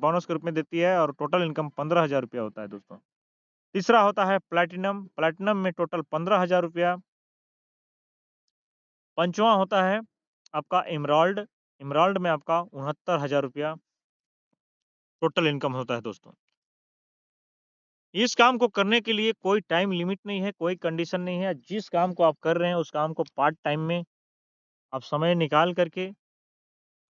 बोनस के रूप में देती है और टोटल इनकम ₹15,000 होता है दोस्तों। तीसरा होता है प्लैटिनम, प्लैटिनम में टोटल ₹15,000। पाँचवाँ होता है आपका एमराल्ड, एमराल्ड में आपका ₹69,000 टोटल इनकम होता है दोस्तों। इस काम को करने के लिए कोई टाइम लिमिट नहीं है, कोई कंडीशन नहीं है। जिस काम को आप कर रहे हैं, उस काम को पार्ट टाइम में आप समय निकाल करके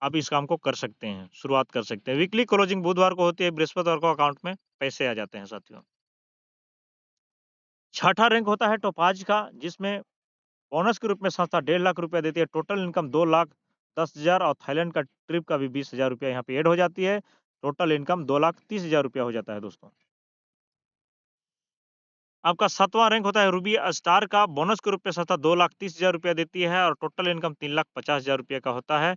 आप इस काम को कर सकते हैं, शुरुआत कर सकते हैं। वीकली क्लोजिंग बुधवार को होती है, बृहस्पतिवार को अकाउंट में पैसे आ जाते हैं साथियों। छठा रैंक होता है टोपाज का, जिसमें बोनस के रूप में संस्था ₹1,50,000 देती है। टोटल इनकम 2,10,000 और थाईलैंड का ट्रिप का भी ₹20,000 यहाँ पे ऐड हो जाती है। टोटल इनकम ₹2,30,000 हो जाता है दोस्तों। आपका 7वां रैंक होता है रूबी स्टार का, बोनस के रूप में संस्था ₹2,30,000 देती है और टोटल इनकम ₹3,50,000 का होता है।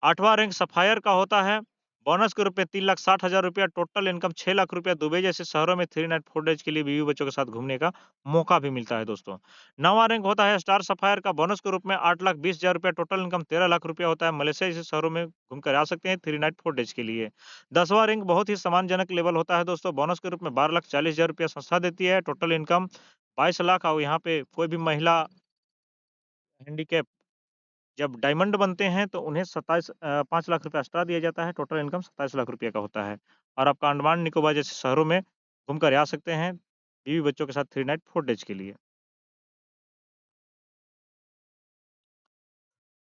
8वां रैंक सफायर का होता है, बोनस के रूप में ₹3,60,000 टोटल इनकम ₹6,00,000 दुबई जैसे शहरों में 3 नाइट 4 डेज़ के लिए बीवी बच्चों के साथ घूमने का मौका भी मिलता है दोस्तों। 9वां रैंक होता है स्टार सफायर का, बोनस के रूप में ₹8,20,000 टोटल इनकम ₹13,00,000 होता है। मलेशिया जैसे शहरों में घूम कर आ सकते हैं 3 नाइट 4 डेज़ के लिए। 10वां रैंक बहुत ही सम्मानजनक लेवल होता है दोस्तों, बोनस के रूप में ₹12,40,000 संस्था देती है, टोटल इनकम 22,00,000 और यहाँ पे कोई भी महिला हैंडीकैप जब डायमंड बनते हैं तो उन्हें 5 लाख रुपए एक्स्ट्रा दिया जाता है, टोटल इनकम 27 लाख रुपए का होता है। और आप अंडमान निकोबार जैसे शहरों में घूमकर आ सकते हैं, बीवी बच्चों के साथ 3 नाइट 4 डेज़ के लिए।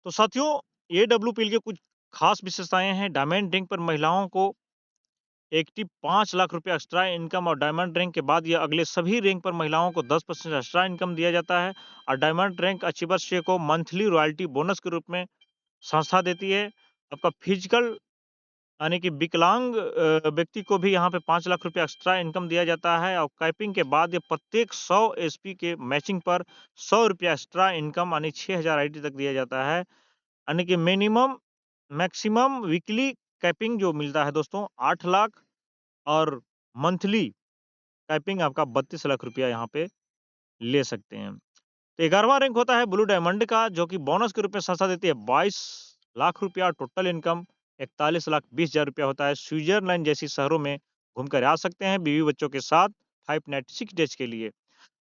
तो साथियों, ये डब्ल्यूपीएल की कुछ खास विशेषताएँ हैं। डायमंड रैंक पर महिलाओं को एक टिप 5 लाख रुपया एक्स्ट्रा इनकम, और डायमंड रैंक के बाद ये अगले सभी रैंक पर महिलाओं को 10% एक्स्ट्रा इनकम दिया जाता है। और डायमंड रैंक अचीवर्स को मंथली रॉयल्टी बोनस के रूप में संस्था देती है। आपका फिजिकल यानी कि विकलांग व्यक्ति को भी यहाँ पे 5 लाख रुपया एक्स्ट्रा इनकम दिया जाता है, और कैपिंग के बाद ये प्रत्येक 100 एसपी के मैचिंग पर 100 रुपया एक्स्ट्रा इनकम यानी 6000 आईडी तक दिया जाता है। यानी कि मिनिमम मैक्सिमम वीकली कैपिंग जो मिलता है दोस्तों 8 लाख, और मंथली कैपिंग आपका 32 लाख रुपया यहाँ पे ले सकते हैं। तो 11वां रैंक होता है ब्लू डायमंड का, जो कि बोनस के रूप में संस्था देती है 22 लाख रुपया, टोटल इनकम 41 लाख 20 हजार रुपया होता है। स्विट्जरलैंड जैसी शहरों में घूमकर आ सकते हैं बीवी बच्चों के साथ 5 नाइट 6 डेज के लिए।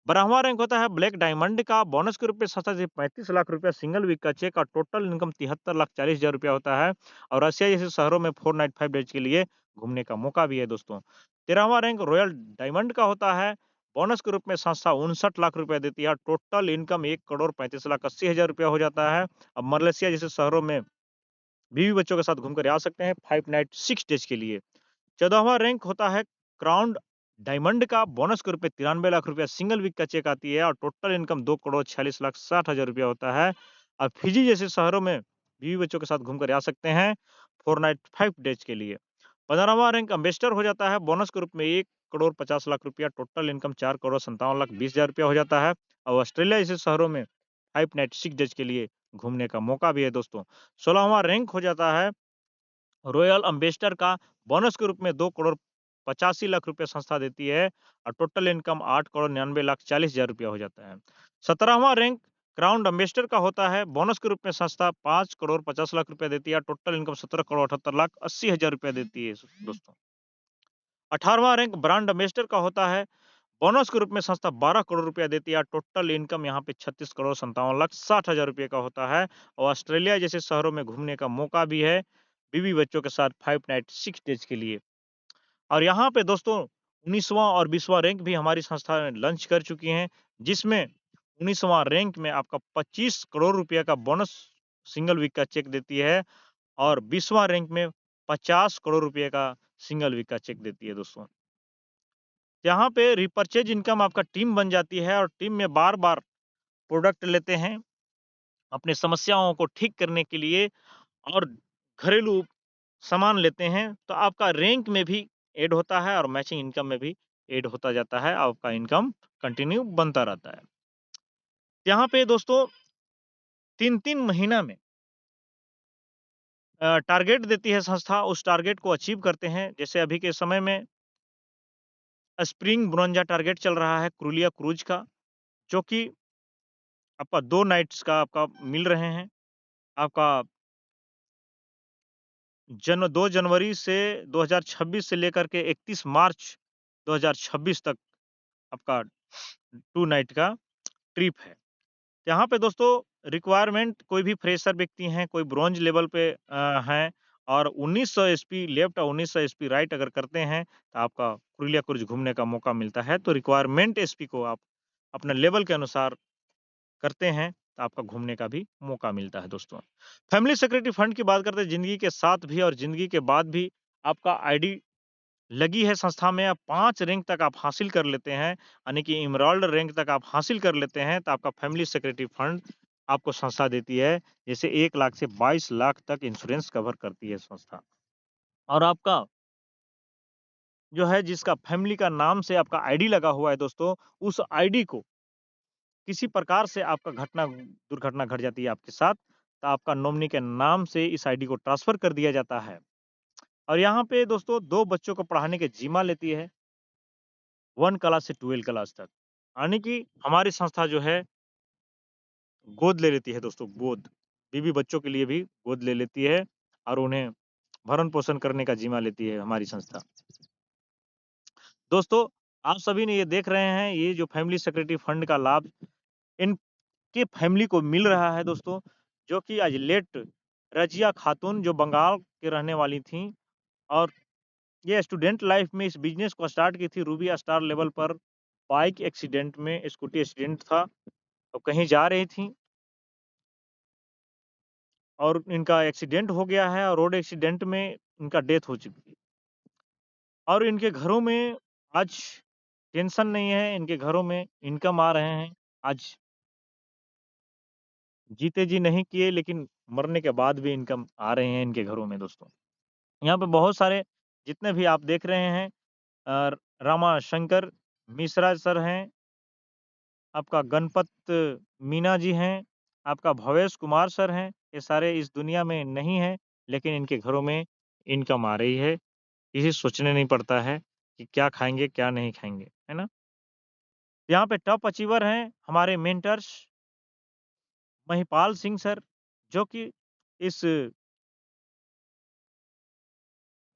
12वां रैंक होता है ब्लैक डायमंड का, बोनस के रूप में संस्था से 35 लाख रुपया सिंगल वीक का चेक, और टोटल इनकम 73 लाख 40 हजार रुपया होता है। और रशिया जैसे शहरों में 4 नाइट 5 डेज के लिए घूमने का मौका भी है दोस्तों। 13वां रैंक रॉयल डायमंड का होता है, बोनस के रूप में संस्था 59 लाख रुपया देती है। टोटल इनकम 1 करोड़ 35 लाख 80 हजार रुपया हो जाता है। अब मलेशिया जैसे शहरों में बीवी बच्चों के साथ घूमकर आ सकते हैं 5 नाइट 6 डेज के लिए। 14वां रैंक होता है क्राउन डायमंड का, बोनस के रूप में 93 लाख रुपया सिंगल वीक का चेक आती है, और टोटल इनकम 2 करोड़ 46 लाख 60 हजार रुपया होता है। और फिजी जैसे शहरों में बीवी बच्चों के साथ घूमकर आ सकते हैं 4 नाइट 5 डेज के लिए। 15वां रैंक अम्बेसडर हो जाता है, बोनस के रूप में 1 करोड़ 50 लाख रुपया, टोटल इनकम 4 करोड़ 57 लाख 20 हजार रुपया हो जाता है। और ऑस्ट्रेलिया जैसे शहरों में 5 नाइट 6 डेज के लिए घूमने का मौका भी है दोस्तों। 16वां रैंक हो जाता है रॉयल अम्बेसडर का, बोनस के रूप में 2 करोड़ 85 लाख रुपए संस्था देती है, और टोटल इनकम 8 करोड़ 99 लाख 40 हजार रुपया हो जाता है। 17वां रैंक क्राउन अम्बेसडर का होता है, बोनस के रूप में संस्था 5 करोड़ 50 लाख रुपया देती है, टोटल इनकम 17 करोड़ 78 लाख 80 हजार रुपया देती है दोस्तों। 18वां रैंक ब्रांड अम्बेसडर का होता है, बोनस के रूप में संस्था 12 करोड़ रुपया देती है, टोटल इनकम यहाँ पे 36 करोड़ 57 लाख 60 हजार रुपये का होता है। और ऑस्ट्रेलिया जैसे शहरों में घूमने का मौका भी है बीवी बच्चों के साथ 5 नाइट 6 डेज के लिए। और यहाँ पे दोस्तों 19वां और 20वां रैंक भी हमारी संस्था ने लॉन्च कर चुकी हैं, जिसमें 19वां रैंक में आपका 25 करोड़ रुपया का बोनस सिंगल वीक का चेक देती है, और 20वां रैंक में 50 करोड़ रुपये का सिंगल वीक का चेक देती है दोस्तों। यहाँ पे रिपर्चेज इनकम आपका टीम बन जाती है, और टीम में बार-बार प्रोडक्ट लेते हैं अपनी समस्याओं को ठीक करने के लिए, और घरेलू सामान लेते हैं, तो आपका रैंक में भी ऐड होता है, और मैचिंग इनकम में भी ऐड होता जाता है, आपका इनकम कंटिन्यू बनता रहता है। यहाँ पे दोस्तों 3-3 महीना में टारगेट देती है संस्था, उस टारगेट को अचीव करते हैं। जैसे अभी के समय में स्प्रिंग ब्रोंजा टारगेट चल रहा है क्रूलिया क्रूज का, जो कि आपका 2 नाइट्स का आपका मिल रहे हैं। आपका 2 जनवरी से 2026 से लेकर के 31 मार्च 2026 तक आपका 2 नाइट का ट्रिप है। यहाँ पे दोस्तों रिक्वायरमेंट कोई भी फ्रेशर व्यक्ति हैं, कोई ब्रोंज लेवल पे हैं, और 1900 एसपी लेफ्ट और 1900 एसपी राइट अगर करते हैं, तो आपका पुरुलिया क्रूज घूमने का मौका मिलता है। तो रिक्वायरमेंट एसपी को आप अपने लेवल के अनुसार करते हैं, तो आपका घूमने का भी मौका मिलता है दोस्तों। फैमिली सिक्योरिटी फंड की बात करते हैं, ज़िंदगी के साथ भी और ज़िंदगी के बाद भी आपका आईडी लगी है संस्था में, आप 5 रैंक तक आप हासिल कर लेते हैं, यानी कि एमराल्ड रैंक तक आप हासिल कर लेते हैं, तो आपका फैमिली सिक्योरिटी फंड आपको संस्था देती है। जैसे 1 लाख से 22 लाख तक इंश्योरेंस कवर करती है संस्था। और आपका जो है जिसका फैमिली का नाम से आपका आईडी लगा हुआ है दोस्तों, उस आईडी को किसी प्रकार से आपका दुर्घटना घट जाती है आपके साथ, तो आपका नॉमिनी के नाम से इस आईडी को ट्रांसफ़र कर दिया जाता है। और यहाँ पे दोस्तों 2 बच्चों को पढ़ाने के ज़िम्मा लेती है, 1 क्लास से 12 क्लास तक। यानी कि हमारी संस्था जो है गोद ले लेती है दोस्तों, गोद। बीवी बच्चों के लिए भी गोद ले लेती है, और उन्हें भरण-पोषण करने का ज़िम्मा लेती है हमारी संस्था। दोस्तों, आप सभी ने ये देख रहे हैं, ये जो फैमिली सिक्योरिटी फंड का लाभ इनके फैमिली को मिल रहा है दोस्तों, जो कि आज लेट रज़िया खातून जो बंगाल की रहने वाली थीं, और ये स्टूडेंट लाइफ़ में इस बिज़नेस को स्टार्ट की थी रूबी स्टार लेवल पर। बाइक एक्सीडेंट में स्कूटी एक्सीडेंट था, और कहीं जा रही थीं, और इनका एक्सीडेंट हो गया है और रोड एक्सीडेंट में इनका डेथ हो चुकी है। और इनके घरों में आज टेंशन नहीं है, इनके घरों में इनकम आ रहे हैं। आज जीते जी नहीं किए लेकिन मरने के बाद भी इनकम आ रहे हैं इनके घरों में दोस्तों। यहाँ पे बहुत सारे जितने भी आप देख रहे हैं रामा शंकर मिश्रा सर हैं, आपका गणपत मीना जी हैं, आपका भवेश कुमार सर हैं, ये सारे इस दुनिया में नहीं हैं, लेकिन इनके घरों में इनकम आ रही है। किसी सोचने नहीं पड़ता है कि क्या खाएँगे, क्या नहीं खाएँगे, है ना? यहाँ पे टॉप अचीवर हैं हमारे मेंटर्स महिपाल सिंह सर, जो कि इस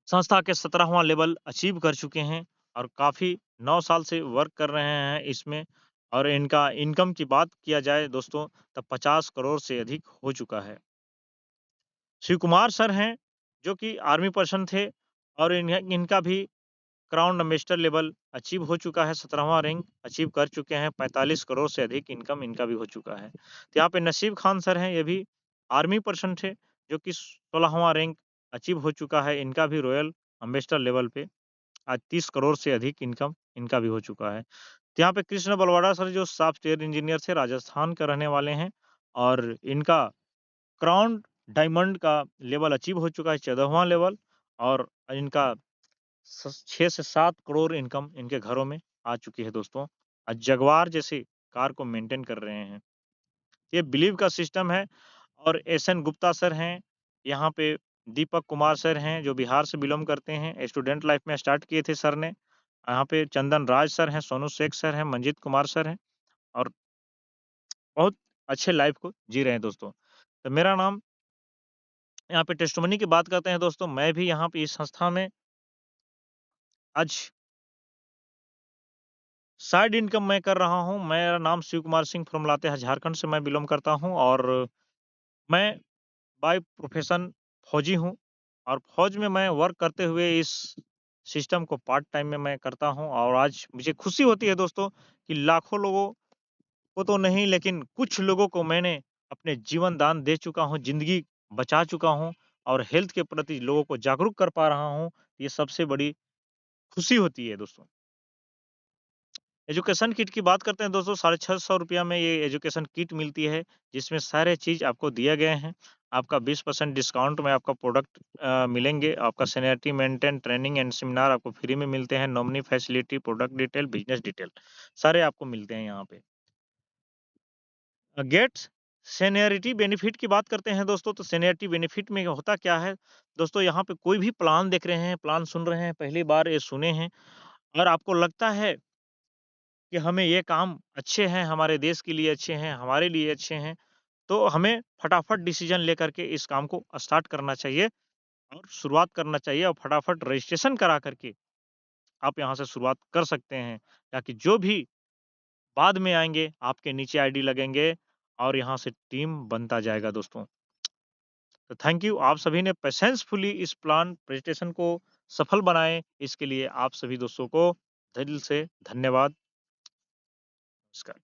संस्था के 17वाँ लेवल अचीव कर चुके हैं और काफ़ी 9 साल से वर्क कर रहे हैं इसमें और इनका इनकम की बात किया जाए दोस्तों, तब 50 करोड़ से अधिक हो चुका है। शिव कुमार सर हैं, जो कि आर्मी पर्सन थे और इनका भी क्राउन एम्बेसडर लेवल अचीव हो चुका है, 17वाँ रैंक अचीव कर चुके हैं, 45 करोड़ से अधिक इनकम इनका भी हो चुका है। तो यहाँ पे नसीब खान सर हैं, ये भी आर्मी पर्सन थे, जो कि 16वाँ रैंक अचीव हो चुका है, इनका भी रॉयल एम्बेसडर लेवल पे आज 30 करोड़ से अधिक इनकम इनका भी हो चुका है। तो यहाँ पे कृष्ण बलवाड़ा सर जो सॉफ्टवेयर इंजीनियर थे, राजस्थान के रहने वाले हैं और इनका क्राउन डायमंड का लेवल अचीव हो चुका है 14वाँ लेवल और इनका 6 से 7 करोड़ इनकम इनके घरों में आ चुकी है दोस्तों। जगुआर जैसी कार को मेंटेन कर रहे हैं। ये बिलीव का सिस्टम है और एसएन गुप्ता सर हैं, यहाँ पे दीपक कुमार सर हैं जो बिहार से बिलॉन्ग करते हैं, स्टूडेंट लाइफ में स्टार्ट किए थे सर ने। यहाँ पे चंदन राज सर हैं, सोनू शेख सर हैं, मंजीत कुमार सर हैं और बहुत अच्छे लाइफ को जी रहे हैं दोस्तों। तो मेरा नाम यहाँ पे टेस्टिमनी की बात करते हैं दोस्तों, मैं भी यहाँ पे इस संस्था में आज साइड इनकम मैं कर रहा हूँ। मेरा नाम शिव कुमार सिंह फ्रॉम लातेहार झारखंड से मैं बिलॉन्ग करता हूँ और मैं बाय प्रोफ़ेशन फ़ौजी हूँ और फ़ौज में मैं वर्क करते हुए इस सिस्टम को पार्ट टाइम में मैं करता हूँ और आज मुझे खुशी होती है दोस्तों कि लाखों लोगों को तो नहीं लेकिन कुछ लोगों को मैंने अपने जीवन दान दे चुका हूँ, ज़िंदगी बचा चुका हूँ और हेल्थ के प्रति लोगों को जागरूक कर पा रहा हूँ। ये सबसे बड़ी खुशी होती है दोस्तों। एजुकेशन किट की बात करते हैं दोस्तों, ₹650 में ये एजुकेशन किट मिलती है, जिसमें सारे चीज़ आपको दिए गए हैं। आपका 20% डिस्काउंट में आपका प्रोडक्ट मिलेंगे। आपका seniority maintain training and seminar आपको फ्री में मिलते हैं। Nominee facility, product detail, business detail, सारे आपको मिलते हैं यहाँ पे। गेट्स सीनियरिटी बेनिफिट की बात करते हैं दोस्तों, तो सीनियरिटी बेनिफिट में होता क्या है? दोस्तों यहाँ पे कोई भी प्लान देख रहे हैं, प्लान सुन रहे हैं, पहली बार ये सुने हैं, अगर आपको लगता है कि हमें ये काम अच्छे हैं, हमारे देश के लिए अच्छे हैं, हमारे लिए अच्छे हैं, तो हमें फटाफट डिसीज़न लेकर के इस काम को स्टार्ट करना चाहिए और शुरुआत करना चाहिए और फटाफट रजिस्ट्रेशन करा कर के आप यहाँ से शुरुआत कर सकते हैं, ताकि जो भी बाद में आएँगे, आपके नीचे आईडी लगेंगे और यहाँ से टीम बनता जाएगा दोस्तों। तो थैंक यू आप सभी ने पेशेंसफुली इस प्लान प्रेज़ेंटेशन को सफल बनाएँ, इसके लिए आप सभी दोस्तों को दिल से धन्यवाद। नमस्कार।